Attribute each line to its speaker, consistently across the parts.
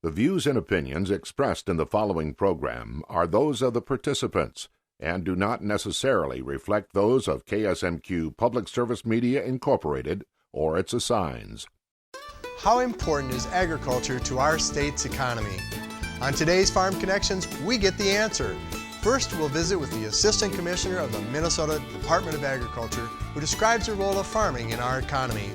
Speaker 1: The views and opinions expressed in the following program are those of the participants and do not necessarily reflect those of KSMQ Public Service Media Incorporated or its assigns.
Speaker 2: How important is agriculture to our state's economy? On today's Farm Connections, we get the answer. First, we'll visit with the Assistant Commissioner of the Minnesota Department of Agriculture, who describes the role of farming in our economy.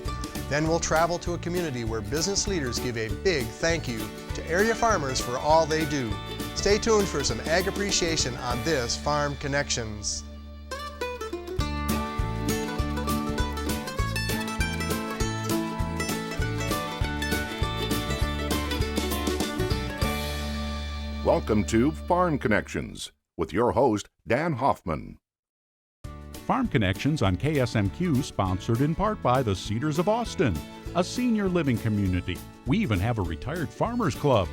Speaker 2: Then we'll travel to a community where business leaders give a big thank you to area farmers for all they do. Stay tuned for some ag appreciation on this Farm Connections.
Speaker 1: Welcome to Farm Connections with your host, Dan Hoffman.
Speaker 3: Farm Connections on KSMQ, sponsored in part by the Cedars of Austin, a senior living community. We even have a retired farmers club.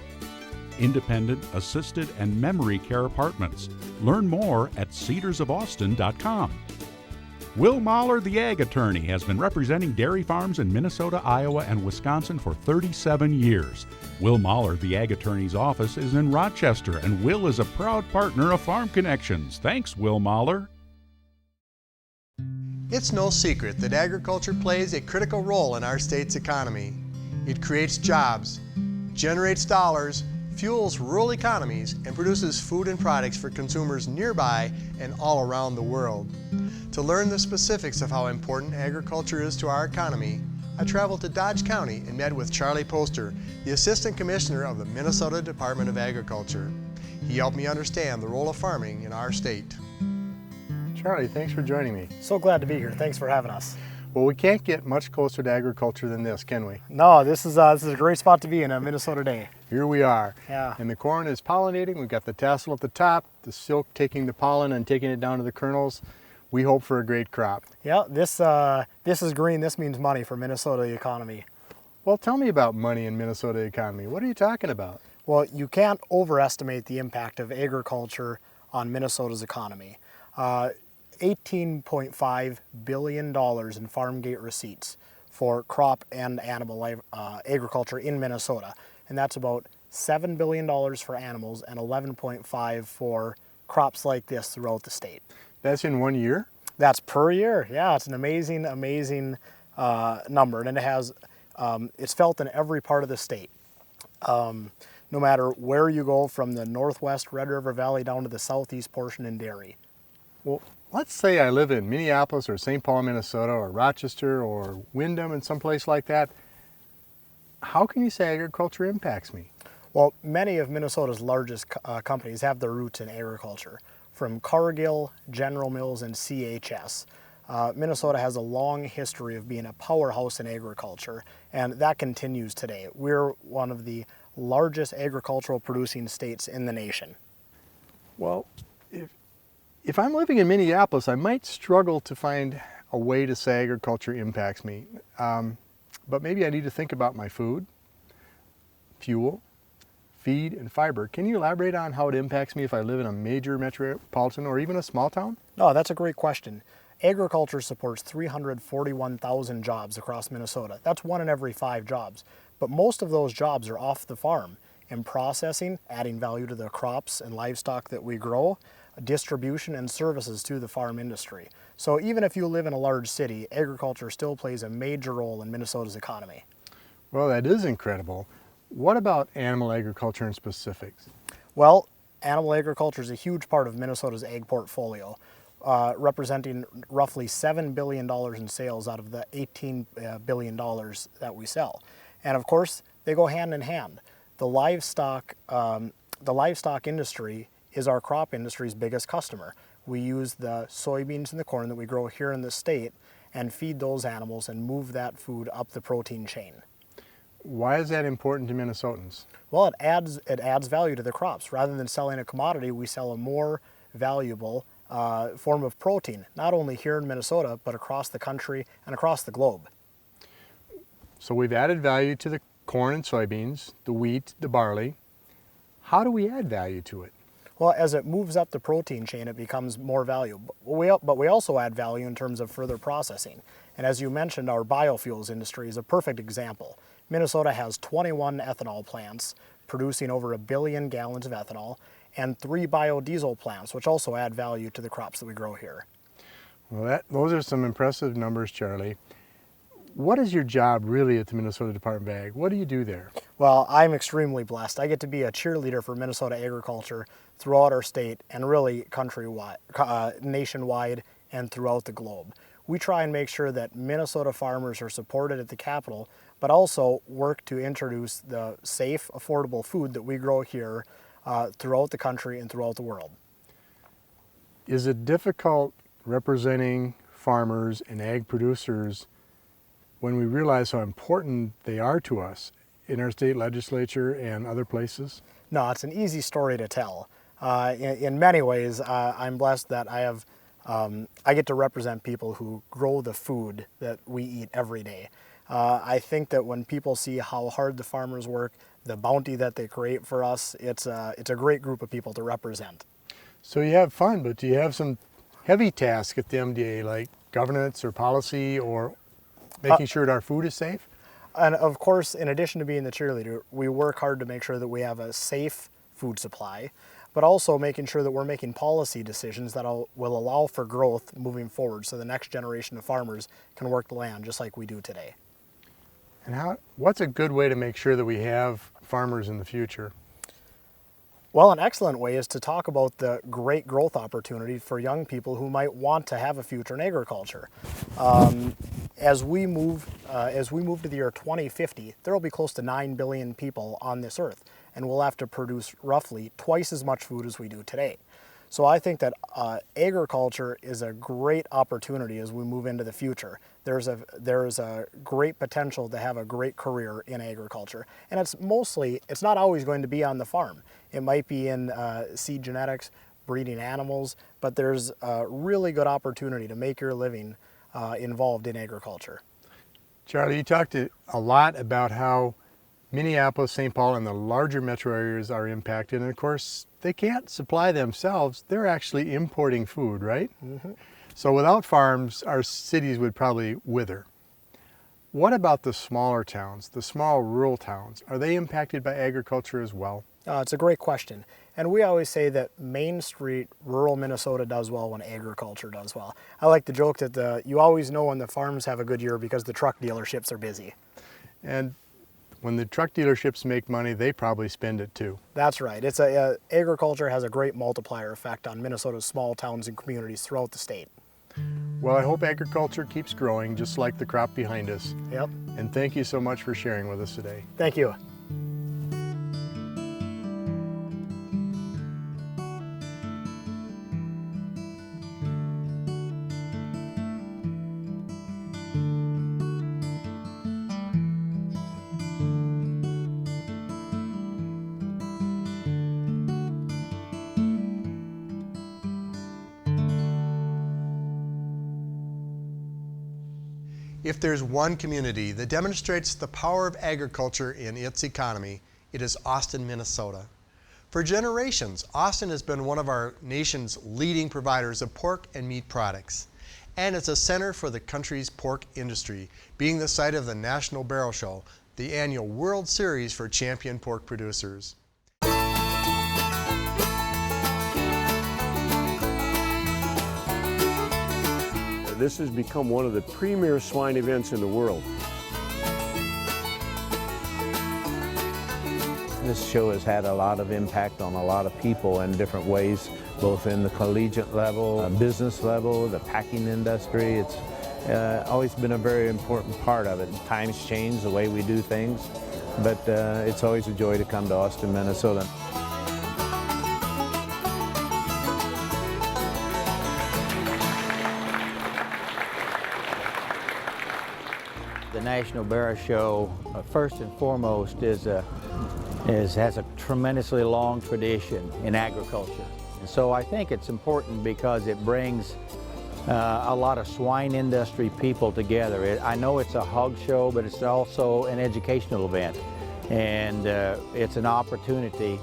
Speaker 3: Independent, assisted, and memory care apartments. Learn more at cedarsofaustin.com. Will Mahler, the ag attorney, has been representing dairy farms in Minnesota, Iowa, and Wisconsin for 37 years. Will Mahler, the ag attorney's office, is in Rochester, and Will is a proud partner of Farm Connections. Thanks, Will Mahler.
Speaker 2: It's no secret that agriculture plays a critical role in our state's economy. It creates jobs, generates dollars, fuels rural economies, and produces food and products for consumers nearby and all around the world. To learn the specifics of how important agriculture is to our economy, I traveled to Dodge County and met with Charlie Poster, the Assistant Commissioner of the Minnesota Department of Agriculture. He helped me understand the role of farming in our state.
Speaker 4: Charlie, thanks for joining me.
Speaker 5: So glad to be here. Thanks for having us.
Speaker 4: Well, we can't get much closer to agriculture than this, can we?
Speaker 5: No, this is a great spot to be in, a Minnesota day.
Speaker 4: Here we are.
Speaker 5: Yeah.
Speaker 4: And the corn is pollinating. We've got the tassel at the top, the silk taking the pollen and taking it down to the kernels. We hope for a great crop.
Speaker 5: Yeah, this is green. This means money for Minnesota economy.
Speaker 4: Well, tell me about money in Minnesota economy. What are you talking about?
Speaker 5: Well, you can't overestimate the impact of agriculture on Minnesota's economy. $18.5 billion in farm gate receipts for crop and animal agriculture in Minnesota. And that's about $7 billion for animals and $11.5 for crops like this throughout the state.
Speaker 4: That's in 1 year?
Speaker 5: That's per year. Yeah, it's an amazing number, and it has it's felt in every part of the state. No matter where you go, from the northwest Red River Valley down to the southeast portion in Dairy.
Speaker 4: Well, let's say I live in Minneapolis or St. Paul, Minnesota, or Rochester or Windham and someplace like that. How can you say agriculture impacts me?
Speaker 5: Well, many of Minnesota's largest companies have their roots in agriculture. From Cargill, General Mills, and CHS. Minnesota has a long history of being a powerhouse in agriculture, and that continues today. We're one of the largest agricultural producing states in the nation.
Speaker 4: Well, if I'm living in Minneapolis, I might struggle to find a way to say agriculture impacts me. But maybe I need to think about my food, fuel, feed, and fiber. Can you elaborate on how it impacts me if I live in a major metropolitan or even a small town?
Speaker 5: No, that's a great question. Agriculture supports 341,000 jobs across Minnesota. That's 1 in every 5 jobs. But most of those jobs are off the farm, in processing, adding value to the crops and livestock that we grow, distribution and services to the farm industry. So even if you live in a large city, agriculture still plays a major role in Minnesota's economy.
Speaker 4: Well, that is incredible. What about animal agriculture in specifics?
Speaker 5: Well, animal agriculture is a huge part of Minnesota's ag portfolio, representing roughly $7 billion in sales out of the $18 billion that we sell. And of course, they go hand in hand. The livestock industry is our crop industry's biggest customer. We use the soybeans and the corn that we grow here in the state and feed those animals and move that food up the protein chain.
Speaker 4: Why is that important to Minnesotans?
Speaker 5: Well, it adds value to the crops. Rather than selling a commodity, we sell a more valuable form of protein, not only here in Minnesota, but across the country and across the globe.
Speaker 4: So we've added value to the corn and soybeans, the wheat, the barley. How do we add value to it?
Speaker 5: Well, as it moves up the protein chain, it becomes more valuable. But we also add value in terms of further processing. And as you mentioned, our biofuels industry is a perfect example. Minnesota has 21 ethanol plants producing over 1 billion gallons of ethanol, and 3 biodiesel plants, which also add value to the crops that we grow here.
Speaker 4: Well, those are some impressive numbers, Charlie. What is your job really at the Minnesota Department of Ag? What do you do there?
Speaker 5: Well, I'm extremely blessed. I get to be a cheerleader for Minnesota agriculture throughout our state and really countrywide, nationwide, and throughout the globe. We try and make sure that Minnesota farmers are supported at the Capitol, but also work to introduce the safe, affordable food that we grow here throughout the country and throughout the world.
Speaker 4: Is it difficult representing farmers and ag producers when we realize how important they are to us in our state legislature and other places?
Speaker 5: No, it's an easy story to tell. In many ways, I'm blessed that I get to represent people who grow the food that we eat every day. I think that when people see how hard the farmers work, the bounty that they create for us, it's a great group of people to represent.
Speaker 4: So you have fun, but do you have some heavy tasks at the MDA, like governance or policy or making sure that our food is safe?
Speaker 5: And of course, in addition to being the cheerleader, we work hard to make sure that we have a safe food supply, but also making sure that we're making policy decisions that will allow for growth moving forward so the next generation of farmers can work the land just like we do today.
Speaker 4: And what's a good way to make sure that we have farmers in the future?
Speaker 5: Well, an excellent way is to talk about the great growth opportunity for young people who might want to have a future in agriculture. As we move to the year 2050, there will be close to 9 billion people on this earth, and we'll have to produce roughly twice as much food as we do today. So I think that agriculture is a great opportunity as we move into the future. There's a great potential to have a great career in agriculture. And it's not always going to be on the farm. It might be in seed genetics, breeding animals, but there's a really good opportunity to make your living involved in agriculture.
Speaker 4: Charlie, you talked a lot about how Minneapolis, St. Paul, and the larger metro areas are impacted, and of course, they can't supply themselves. They're actually importing food, right? Mm-hmm. So without farms, our cities would probably wither. What about the smaller towns, the small rural towns? Are they impacted by agriculture as well?
Speaker 5: It's a great question. And we always say that Main Street, rural Minnesota does well when agriculture does well. I like the joke that you always know when the farms have a good year because the truck dealerships are busy.
Speaker 4: And when the truck dealerships make money, they probably spend it too.
Speaker 5: That's right. Agriculture has a great multiplier effect on Minnesota's small towns and communities throughout the state.
Speaker 4: Well, I hope agriculture keeps growing just like the crop behind us.
Speaker 5: Yep.
Speaker 4: And thank you so much for sharing with us today.
Speaker 5: Thank you.
Speaker 2: If there's one community that demonstrates the power of agriculture in its economy, it is Austin, Minnesota. For generations, Austin has been one of our nation's leading providers of pork and meat products. And it's a center for the country's pork industry, being the site of the National Barrel Show, the annual World Series for champion pork producers.
Speaker 6: This has become one of the premier swine events in the world.
Speaker 7: This show has had a lot of impact on a lot of people in different ways, both in the collegiate level, business level, the packing industry. It's always been a very important part of it. Times change the way we do things, but it's always a joy to come to Austin, Minnesota.
Speaker 8: The National Barrel Show, first and foremost, has a tremendously long tradition in agriculture. And so I think it's important because it brings a lot of swine industry people together. I know it's a hog show, but it's also an educational event. And it's an opportunity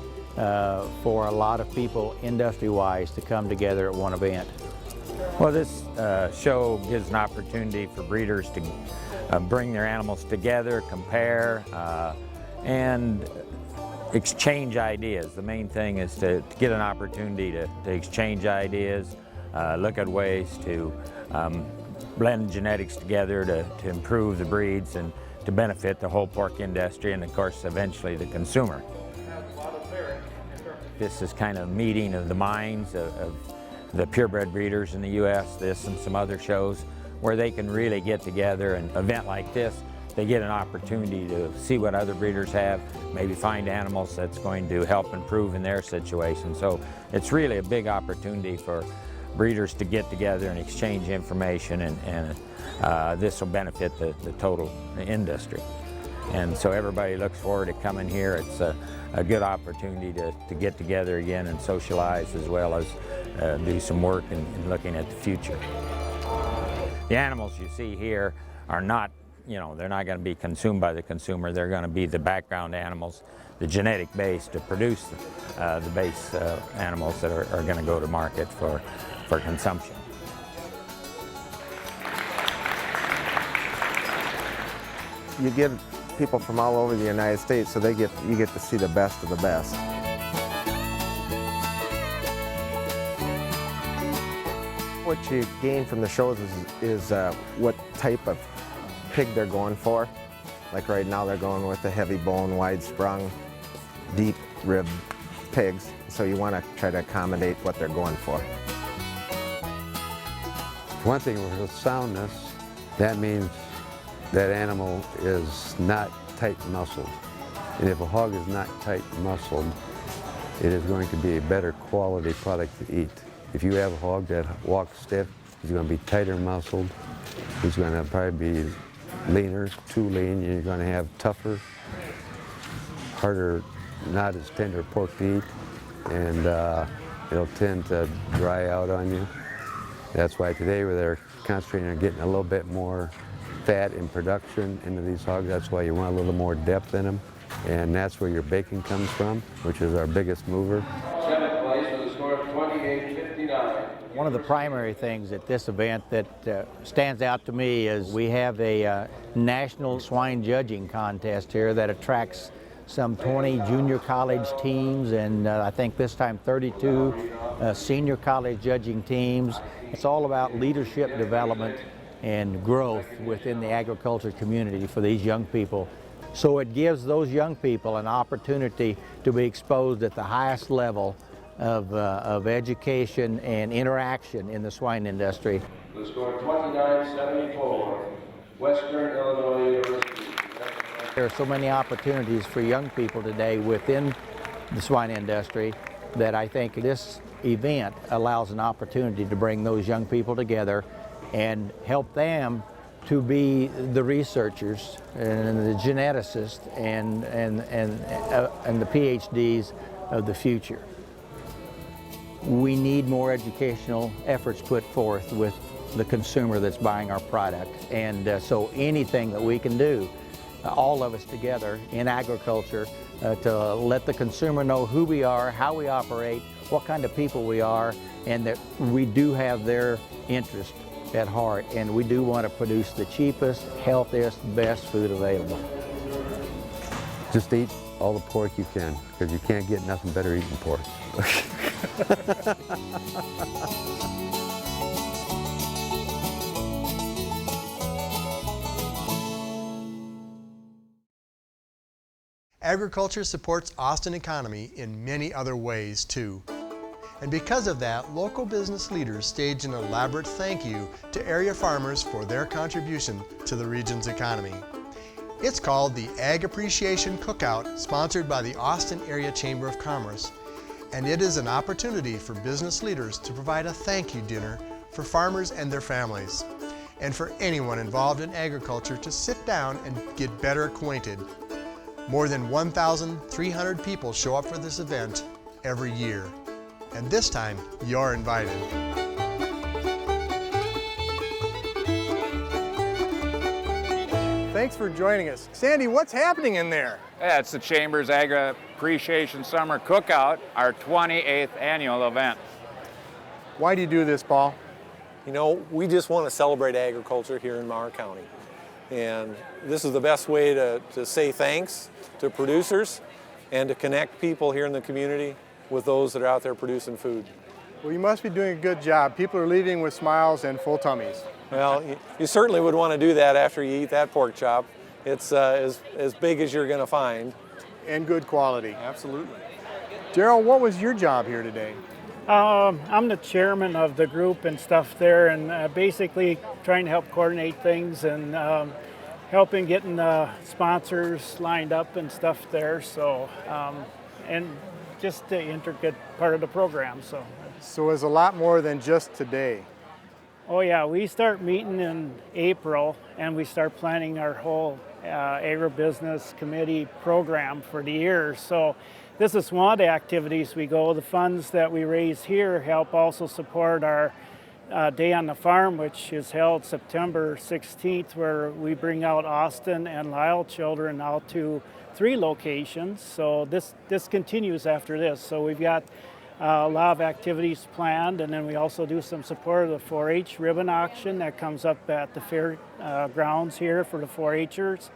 Speaker 8: for a lot of people industry-wise to come together at one event.
Speaker 9: Well, this show gives an opportunity for breeders to bring their animals together, compare, and exchange ideas. The main thing is to get an opportunity to exchange ideas, look at ways to blend genetics together to improve the breeds and to benefit the whole pork industry and, of course, eventually the consumer. This is kind of a meeting of the minds of the purebred breeders in the U.S., this and some other shows where they can really get together. An event like this, they get an opportunity to see what other breeders have, maybe find animals that's going to help improve in their situation. So it's really a big opportunity for breeders to get together and exchange information, and this will benefit the total industry. And so everybody looks forward to coming here. It's a good opportunity to get together again and socialize, as well as do some work in looking at the future. The animals you see here are not, they're not going to be consumed by the consumer. They're going to be the background animals, the genetic base to produce the base animals that are going to go to market for consumption.
Speaker 10: You get people from all over the United States, so you get to see the best of the best. What you gain from the shows is what type of pig they're going for. Like right now they're going with the heavy bone, wide sprung, deep rib pigs. So you want to try to accommodate what they're going for.
Speaker 11: One thing with soundness, that means that animal is not tight muscled. And if a hog is not tight muscled, it is going to be a better quality product to eat. If you have a hog that walks stiff, he's going to be tighter muscled. He's going to probably be leaner, too lean. You're going to have tougher, harder, not as tender pork to eat, and it'll tend to dry out on you. That's why today they're concentrating on getting a little bit more fat in production into these hogs. That's why you want a little more depth in them, and that's where your bacon comes from, which is our biggest mover.
Speaker 12: Seventh place with a score of 28-59.
Speaker 8: One of the primary things at this event that stands out to me is we have a national swine judging contest here that attracts some 20 junior college teams, and I think this time 32 senior college judging teams. It's all about leadership development and growth within the agriculture community for these young people. So it gives those young people an opportunity to be exposed at the highest level of education and interaction in the swine industry.
Speaker 12: The score 29-74, Western Illinois University.
Speaker 8: There are so many opportunities for young people today within the swine industry that I think this event allows an opportunity to bring those young people together and help them to be the researchers and the geneticists and the PhDs of the future. We need more educational efforts put forth with the consumer that's buying our product, and so anything that we can do, all of us together in agriculture, to let the consumer know who we are, how we operate, what kind of people we are, and that we do have their interest at heart, and we do want to produce the cheapest, healthiest, best food available.
Speaker 11: Just eat all the pork you can, because you can't get nothing better eating pork.
Speaker 2: Agriculture supports Austin economy in many other ways too. And because of that, local business leaders staged an elaborate thank you to area farmers for their contribution to the region's economy. It's called the Ag Appreciation Cookout, sponsored by the Austin Area Chamber of Commerce. And it is an opportunity for business leaders to provide a thank you dinner for farmers and their families, and for anyone involved in agriculture to sit down and get better acquainted. More than 1,300 people show up for this event every year. And this time, you're invited.
Speaker 4: Thanks for joining us. Sandy, what's happening in there?
Speaker 13: Yeah, it's the Chamber's Ag Appreciation Summer Cookout, our 28th annual event.
Speaker 4: Why do you do this, Paul?
Speaker 14: You know, we just want to celebrate agriculture here in Mower County. And this is the best way to say thanks to producers and to connect people here in the community with those that are out there producing food.
Speaker 4: Well, you must be doing a good job. People are leaving with smiles and full tummies.
Speaker 14: Well, you certainly would want to do that after you eat that pork chop. It's as big as you're going to find.
Speaker 4: And good quality.
Speaker 14: Absolutely.
Speaker 4: Daryl, what was your job here today?
Speaker 15: I'm the chairman of the group and stuff there, and basically trying to help coordinate things and helping getting sponsors lined up and stuff there. So, and just the intricate part of the program.
Speaker 4: So it's a lot more than just today.
Speaker 15: Oh yeah, we start meeting in April, and we start planning our whole agribusiness committee program for the year. So this is one of the activities we go. The funds that we raise here help also support our Day on the Farm, which is held September 16th, where we bring out Austin and Lyle children out to 3 locations. So this continues after this. So we've got a lot of activities planned, and then we also do some support of the 4-H ribbon auction that comes up at the fair grounds here for the 4-Hers.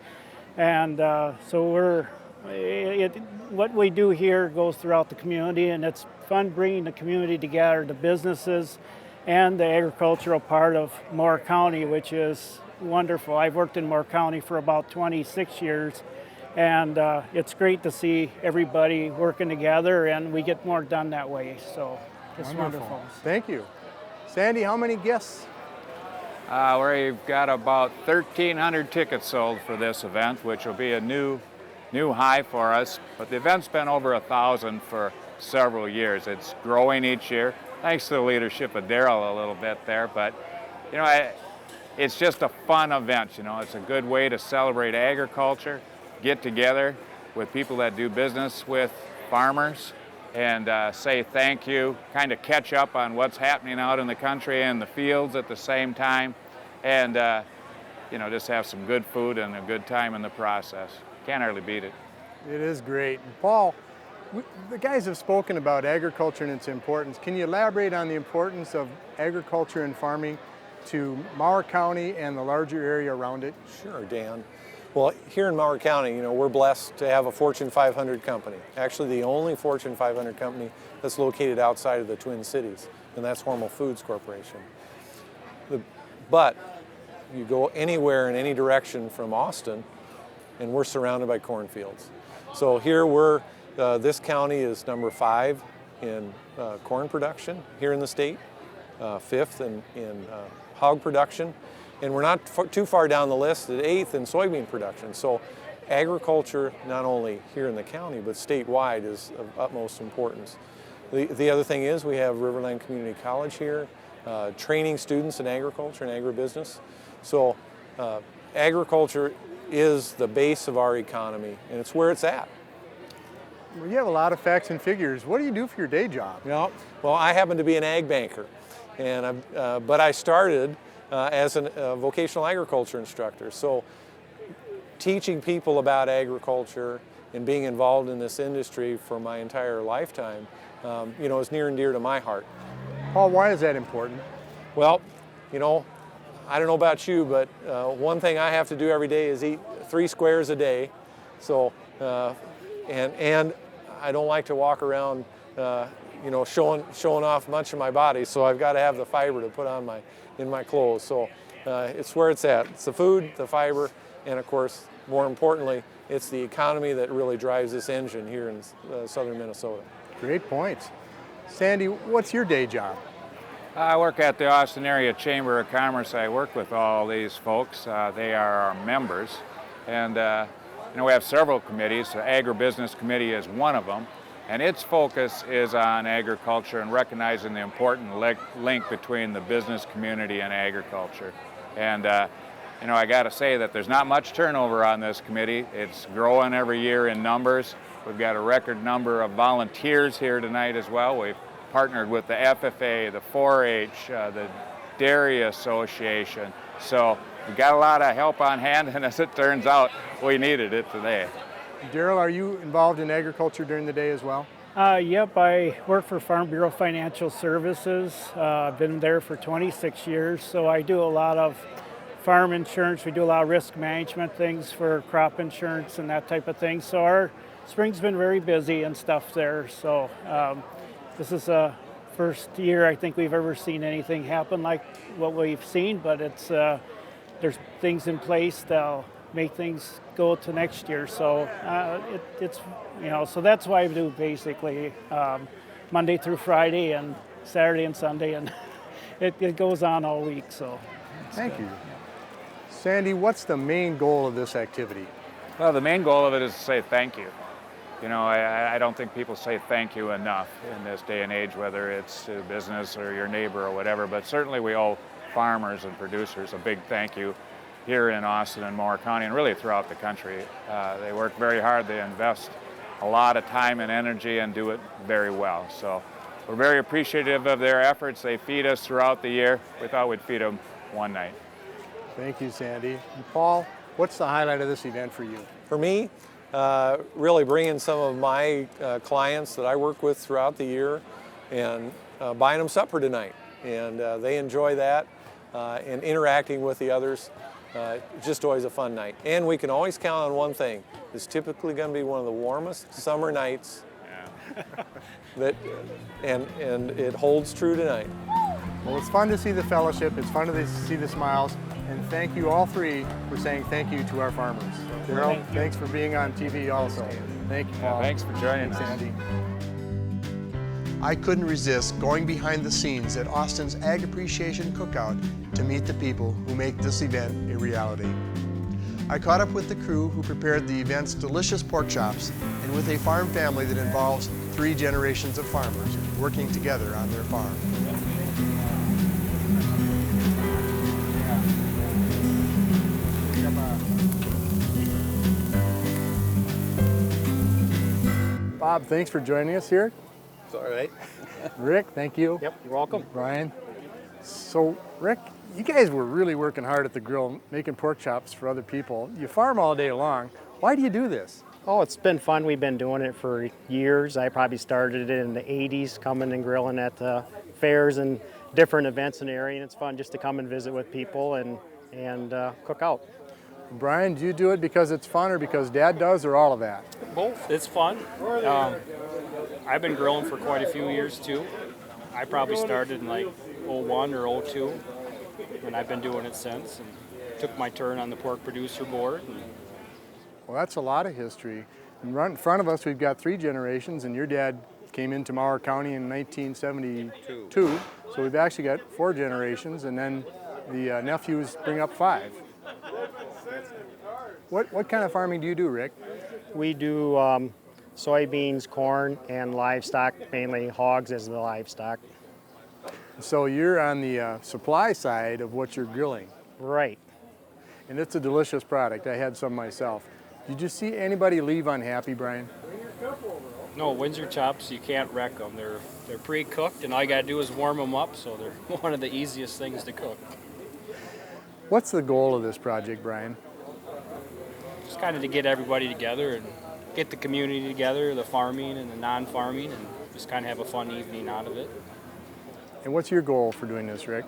Speaker 15: And so what we do here goes throughout the community, and it's fun bringing the community together, the businesses and the agricultural part of Moore County, which is wonderful. I've worked in Moore County for about 26 years, and it's great to see everybody working together, and we get more done that way. So it's wonderful.
Speaker 4: Thank you. Sandy, how many guests?
Speaker 13: We've got about 1,300 tickets sold for this event, which will be a new high for us. But the event's been over 1,000 for several years. It's growing each year, thanks to the leadership of Daryl a little bit there. But it's just a fun event. It's a good way to celebrate agriculture, get together with people that do business with farmers, and say thank you, kind of catch up on what's happening out in the country and the fields at the same time, and just have some good food and a good time in the process. Can't hardly beat it.
Speaker 4: It is great. Paul, the guys have spoken about agriculture and its importance. Can you elaborate on the importance of agriculture and farming to Moore County and the larger area around it?
Speaker 14: Sure, Dan. Well, here in Moore County, we're blessed to have a Fortune 500 company. Actually, the only Fortune 500 company that's located outside of the Twin Cities, and that's Hormel Foods Corporation. But you go anywhere in any direction from Austin, and we're surrounded by cornfields. So here this county is number 5 in corn production here in the state, 5th in hog production, and we're not too far down the list at 8th in soybean production. So agriculture, not only here in the county, but statewide, is of utmost importance. The other thing is we have Riverland Community College here, training students in agriculture and agribusiness. So agriculture is the base of our economy, and it's where it's at.
Speaker 4: Well, you have a lot of facts and figures. What do you do for your day job?
Speaker 14: Well, I happen to be an ag banker, and but I started as a vocational agriculture instructor. So teaching people about agriculture and being involved in this industry for my entire lifetime, is near and dear to my heart.
Speaker 4: Paul, why is that important?
Speaker 14: Well, I don't know about you, but one thing I have to do every day is eat 3 squares a day. So, and I don't like to walk around, showing off much of my body. So I've got to have the fiber to put on in my clothes. So it's where it's at. It's the food, the fiber, and of course, more importantly, it's the economy that really drives this engine here in southern Minnesota.
Speaker 4: Great points. Sandy, what's your day job?
Speaker 13: I work at the Austin Area Chamber of Commerce. I work with all these folks. They are our members. And we have several committees. The Agribusiness Committee is one of them. And its focus is on agriculture and recognizing the important link between the business community and agriculture. And I got to say that there's not much turnover on this committee. It's growing every year in numbers. We've got a record number of volunteers here tonight as well. We've partnered with the FFA, the 4-H, the Dairy Association. So we've got a lot of help on hand, and as it turns out, we needed it today.
Speaker 4: Daryl, are you involved in agriculture during the day as well?
Speaker 15: Yep, I work for Farm Bureau Financial Services. I've been there for 26 years, so I do a lot of farm insurance. We do a lot of risk management things for crop insurance and that type of thing. So our spring's been very busy and stuff there. So this is a first year I think we've ever seen anything happen like what we've seen, but it's there's things in place that'll make things go to next year. So it's so that's why I do basically Monday through Friday and Saturday and Sunday, and it goes on all week. So
Speaker 4: thank you. Sandy, what's the main goal of this activity?
Speaker 13: Well, the main goal of it is to say thank you. You know, I don't think people say thank you enough in this day and age, whether it's to business or your neighbor or whatever, but certainly we owe farmers and producers a big thank you here in Austin and Mower County and really throughout the country. They work very hard, they invest a lot of time and energy and do it very well. So we're very appreciative of their efforts. They feed us throughout the year. We thought we'd feed them one night.
Speaker 4: Thank you, Sandy. And Paul, what's the highlight of this event for you?
Speaker 14: For me, really bringing some of my clients that I work with throughout the year and buying them supper tonight. And they enjoy that and interacting with the others. Just always a fun night. And we can always count on one thing. It's typically going to be one of the warmest summer nights. Yeah. and it holds true tonight.
Speaker 4: Well, it's fun to see the fellowship. It's fun to see the smiles. And thank you all three for saying thank you to our farmers. Daryl, thanks for being on TV also. Thank you, Paul.
Speaker 13: Yeah, thanks for joining us.
Speaker 4: Sandy.
Speaker 2: I couldn't resist going behind the scenes at Austin's Ag Appreciation Cookout to meet the people who make this event a reality. I caught up with the crew who prepared the event's delicious pork chops and with a farm family that involves 3 generations of farmers working together on their farm.
Speaker 4: Bob, thanks for joining us here.
Speaker 16: It's all right.
Speaker 4: Rick, thank you.
Speaker 5: Yep, you're welcome.
Speaker 4: Brian. So, Rick, you guys were really working hard at the grill, making pork chops for other people. You farm all day long. Why do you do this?
Speaker 5: Oh, it's been fun. We've been doing it for years. I probably started it in the 80s, coming and grilling at the fairs and different events in the area, and it's fun just to come and visit with people and cook out.
Speaker 4: Brian, do you do it because it's fun or because Dad does, or all of that?
Speaker 17: Both. It's fun. I've been grilling for quite a few years too. I probably started in like 01 or 02, and I've been doing it since, and took my turn on the pork producer board.
Speaker 4: Well, that's a lot of history. And right in front of us, we've got 3 generations, and your dad came into Mower County in 1972. So we've actually got 4 generations, and then the nephews bring up 5. What kind of farming do you do, Rick?
Speaker 5: We do soybeans, corn, and livestock, mainly hogs as the livestock.
Speaker 4: So you're on the supply side of what you're grilling.
Speaker 5: Right.
Speaker 4: And it's a delicious product. I had some myself. Did you see anybody leave unhappy, Brian?
Speaker 17: No, Windsor chops, you can't wreck them. They're pre-cooked, and all you got to do is warm them up, so they're one of the easiest things to cook.
Speaker 4: What's the goal of this project, Brian?
Speaker 17: Just kind of to get everybody together and get the community together, the farming and the non-farming, and just kind of have a fun evening out of it.
Speaker 4: And what's your goal for doing this, Rick?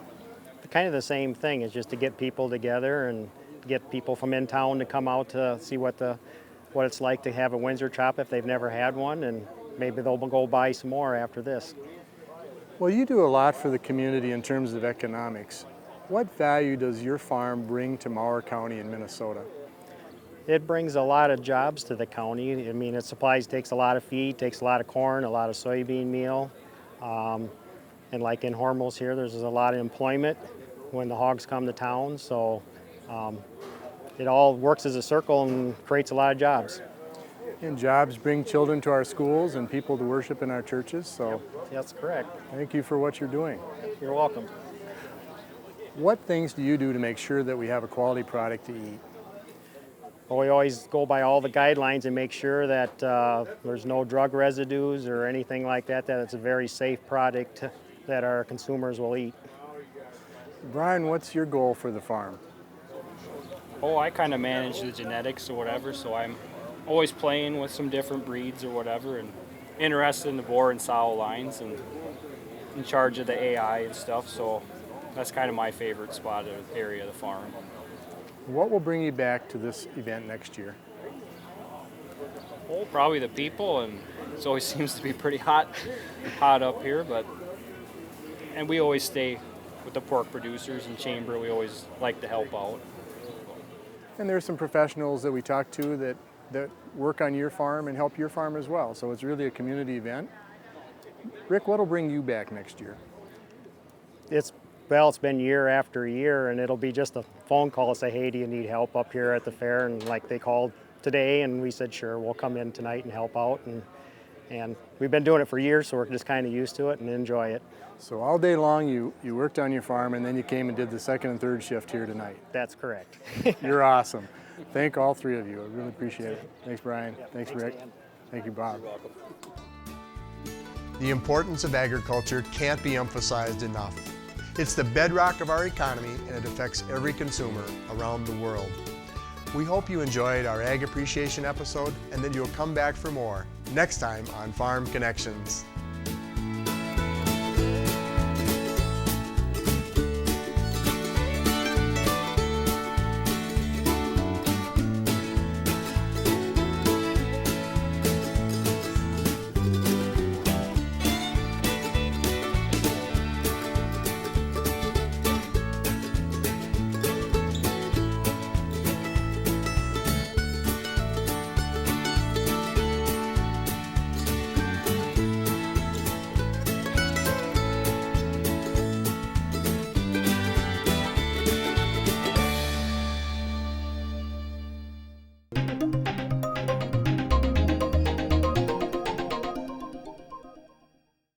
Speaker 5: Kind of the same thing. It's just to get people together and get people from in town to come out to see what it's like to have a Windsor chop if they've never had one, and maybe they'll go buy some more after this.
Speaker 4: Well, you do a lot for the community in terms of economics. What value does your farm bring to Mower County in Minnesota?
Speaker 5: It brings a lot of jobs to the county. I mean, it takes a lot of feed, takes a lot of corn, a lot of soybean meal. And like in Hormels here, there's a lot of employment when the hogs come to town. So it all works as a circle and creates a lot of jobs.
Speaker 4: And jobs bring children to our schools and people to worship in our churches. So
Speaker 5: that's correct.
Speaker 4: Thank you for what you're doing.
Speaker 5: You're welcome.
Speaker 4: What things do you do to make sure that we have a quality product to eat?
Speaker 5: Well, we always go by all the guidelines and make sure that there's no drug residues or anything like that, that it's a very safe product that our consumers will eat.
Speaker 4: Brian, what's your goal for the farm?
Speaker 17: Oh, I kind of manage the genetics or whatever, so I'm always playing with some different breeds or whatever, and interested in the boar and sow lines, and in charge of the AI and stuff, so that's kind of my favorite spot or area of the farm.
Speaker 4: What will bring you back to this event next year?
Speaker 17: Oh, probably the people, and it always seems to be pretty hot up here, and we always stay with the pork producers and chamber. We always like to help out.
Speaker 4: And there's some professionals that we talk to that work on your farm and help your farm as well. So it's really a community event. Rick, what'll bring you back next year?
Speaker 16: It's been year after year, and it'll be just a phone call, say, hey, do you need help up here at the fair? And like they called today, and we said, sure, we'll come in tonight and help out. And we've been doing it for years, so we're just kind of used to it and enjoy it.
Speaker 4: So all day long you worked on your farm, and then you came and did the second and third shift here tonight.
Speaker 16: That's correct.
Speaker 4: You're awesome. Thank all three of you. I really appreciate it. Thanks, Brian.
Speaker 16: Yep.
Speaker 4: Thanks, Rick.
Speaker 16: Dan.
Speaker 4: Thank you, Bob.
Speaker 14: You're welcome.
Speaker 2: The importance of agriculture can't be emphasized enough. It's the bedrock of our economy, and it affects every consumer around the world. We hope you enjoyed our Ag Appreciation episode and that you'll come back for more next time on Farm Connections.